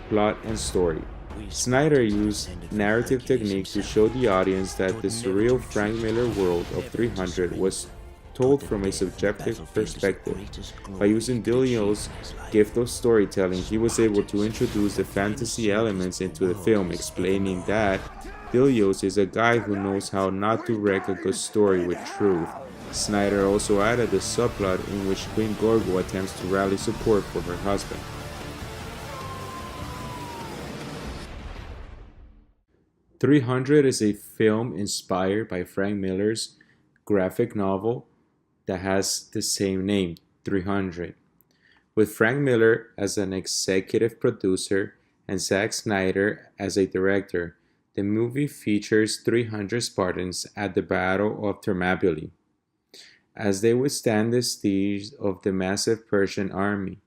plot, and story. Snyder used narrative technique to show the audience that the surreal Frank Miller world of 300 was told from a subjective perspective. By using Delio's gift of storytelling, he was able to introduce the fantasy elements into the film, explaining that Delios is a guy who knows how not to wreck a good story with truth. Snyder also added the subplot in which Queen Gorgo attempts to rally support for her husband. 300 is a film inspired by Frank Miller's graphic novel that has the same name, 300. With Frank Miller as an executive producer and Zack Snyder as a director, the movie features 300 Spartans at the Battle of Thermopylae as they withstand the siege of the massive Persian army.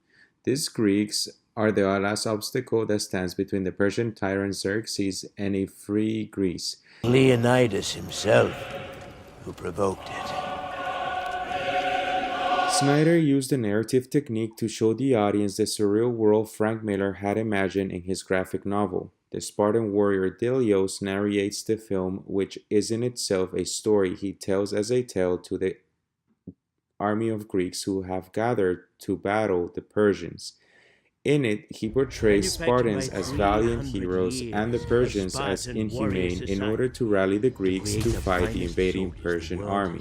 These Greeks are the last obstacle that stands between the Persian tyrant Xerxes and a free Greece. Leonidas himself who provoked it. Snyder used the narrative technique to show the audience the surreal world Frank Miller had imagined in his graphic novel. The Spartan warrior Delios narrates the film, which is in itself a story he tells as a tale to the army of Greeks who have gathered to battle the Persians. In it, he portrays Spartans as valiant heroes and the Persians as inhumane in order to rally the Greeks to fight the invading Persian army.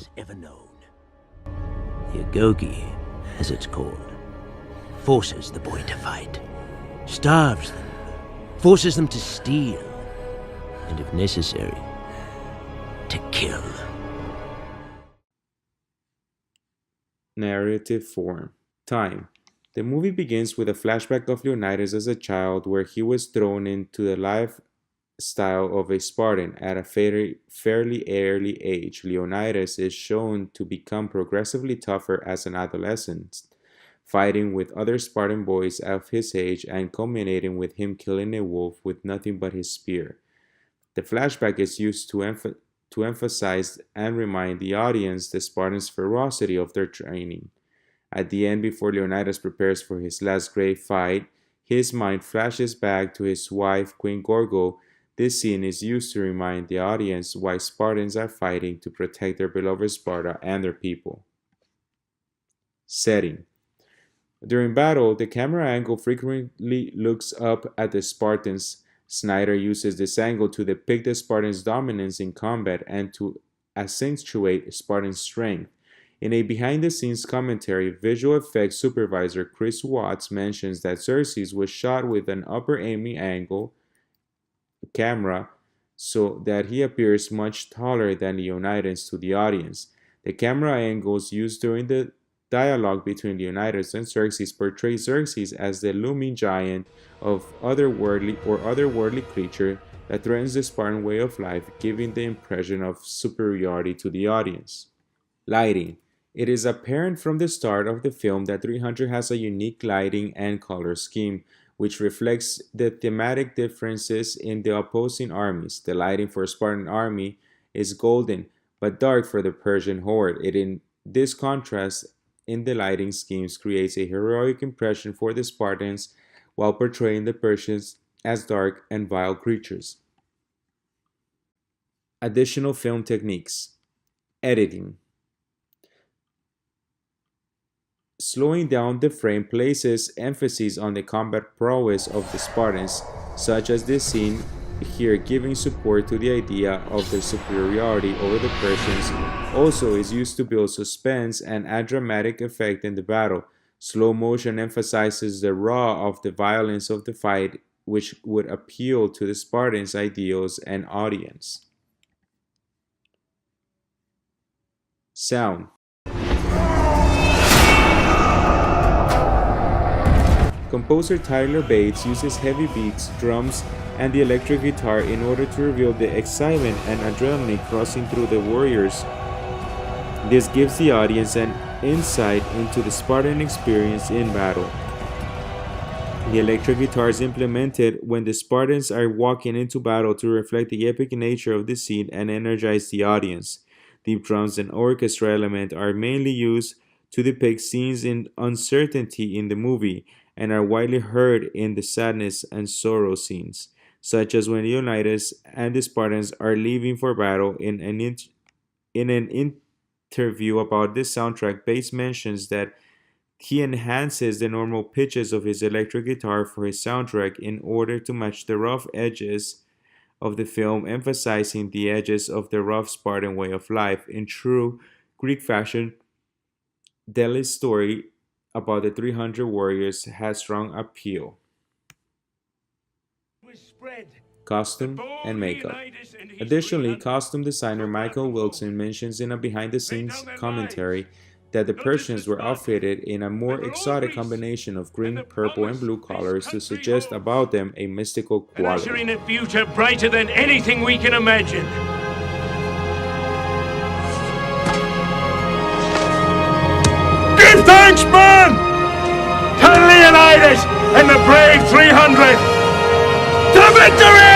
The Agoge, as it's called, forces the boy to fight, starves them, forces them to steal, and if necessary, to kill. Narrative form. Time. The movie begins with a flashback of Leonidas as a child where he was thrown into the lifestyle of a Spartan at a fairly early age. Leonidas is shown to become progressively tougher as an adolescent, fighting with other Spartan boys of his age and culminating with him killing a wolf with nothing but his spear. The flashback is used to emphasize and remind the audience the Spartans' ferocity of their training. At the end, before Leonidas prepares for his last great fight, his mind flashes back to his wife, Queen Gorgo. This scene is used to remind the audience why Spartans are fighting to protect their beloved Sparta and their people. Setting. During battle, the camera angle frequently looks up at the Spartans. Snyder uses this angle to depict the Spartans' dominance in combat and to accentuate Spartan strength. In a behind-the-scenes commentary, visual effects supervisor Chris Watts mentions that Xerxes was shot with an upper aiming angle camera so that he appears much taller than Leonidas to the audience. The camera angles used during the dialogue between Leonidas and Xerxes portray Xerxes as the looming giant of otherworldly creature that threatens the Spartan way of life, giving the impression of superiority to the audience. Lighting. It is apparent from the start of the film that 300 has a unique lighting and color scheme, which reflects the thematic differences in the opposing armies. The lighting for Spartan army is golden, but dark for the Persian horde. This contrast in the lighting schemes creates a heroic impression for the Spartans while portraying the Persians as dark and vile creatures. Additional film techniques. Editing. Slowing down the frame places emphasis on the combat prowess of the Spartans, such as this scene here giving support to the idea of their superiority over the Persians. Also is used to build suspense and add dramatic effect in the battle. Slow motion emphasizes the raw of the violence of the fight, which would appeal to the Spartans' ideals and audience. Sound. Composer Tyler Bates uses heavy beats, drums, and the electric guitar in order to reveal the excitement and adrenaline coursing through the warriors. This gives the audience an insight into the Spartan experience in battle. The electric guitar is implemented when the Spartans are walking into battle to reflect the epic nature of the scene and energize the audience. Deep drums and orchestra elements are mainly used to depict scenes in uncertainty in the movie, and are widely heard in the sadness and sorrow scenes, such as when Leonidas and the Spartans are leaving for battle. In an interview about this soundtrack, Bass mentions that he enhances the normal pitches of his electric guitar for his soundtrack in order to match the rough edges of the film, emphasizing the edges of the rough Spartan way of life. In true Greek fashion, Delhi's story about the 300 warriors has strong appeal. Costume and makeup. Additionally, costume designer Michael Wilson mentions in a behind the scenes commentary that the Persians were outfitted in a more exotic combination of green, purple, and blue colors to suggest about them a mystical quality. Ushering a future brighter than anything we can imagine. Give thanks, man! To Leonidas and the brave 300! To victory!